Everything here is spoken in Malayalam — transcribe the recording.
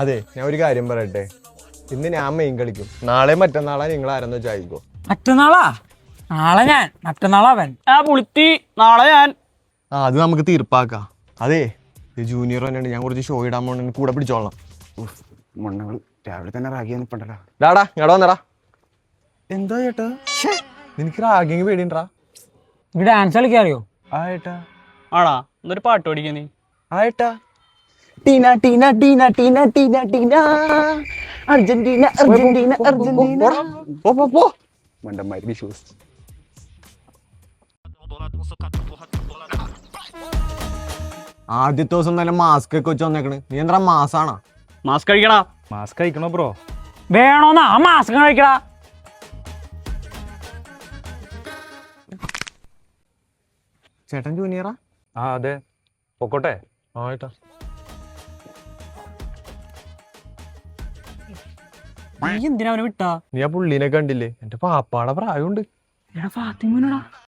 അതെ, ഞാൻ ഒരു കാര്യം പറയട്ടെ. ഇന്ന് ഞാൻ മെയിൻ കളിക്കും. നാളെ മറ്റന്നാളാ നിങ്ങൾ ആരെന്ന് വെച്ചായിക്കോ. മറ്റന്നാളാ? നാളെ ഞാൻ, മറ്റന്നാളവൻ. പുളിത്തി നാളെ ഞാൻ. അത് നമുക്ക് തീർപ്പാക്കാം. അതെ, ജൂനിയർ തന്നെയാണ്. ഞാൻ കുറച്ച് ഷോ ഇടാൻ പോകണം, കൂടെ പിടിച്ചോളാം. മണ്ണങ്ങൾ രാവിലെ തന്നെ റാഗിയാൻ നിൽപ്പണ്ടല്ലോ. ഡാടാ ഇങ്ങടെ വന്നടാ. എന്താ ചേട്ടാ? നിനക്ക് റാഗിങ് പേടിണ്ടാ? ഇവിടെ ഡാൻസ് കളിക്കാറിയോ? ആ ഏട്ടാ. ആടാ എന്നൊരു പാട്ട് പഠിക്കാ നീ. ആ ഏട്ടാ. ടീന ടീന ടീന ടീന ടീന ടീന അർജന്റീന അർജന്റീന അർജന്റീന. മണ്ടന്മാര് വിശ്വസ്. ആദ്യത്തെ ദിവസം തന്നെ മാസ്ക് ഒക്കെ വെച്ച് വന്നേക്കണ്. നീ എന്താ മാസാണോ? മാസ്ക് കഴിക്കടാ. മാസ്ക് കഴിക്കണോ ബ്രോ? വേണോന്നാ ആ മാസ്ക് കഴിക്കടാ. ചേട്ടൻ ജൂനിയറാ? ആ അതെ, പൊക്കോട്ടെ. ആ ഏട്ടാ. നീ എന്തിനാ അവനെ വിട്ടാ? നീ ആ പുള്ളീനെ കണ്ടില്ലേ? എന്റെ പാപ്പാടെ പ്രായമുണ്ട്. എടാ ഫാത്തിമോനോടാ.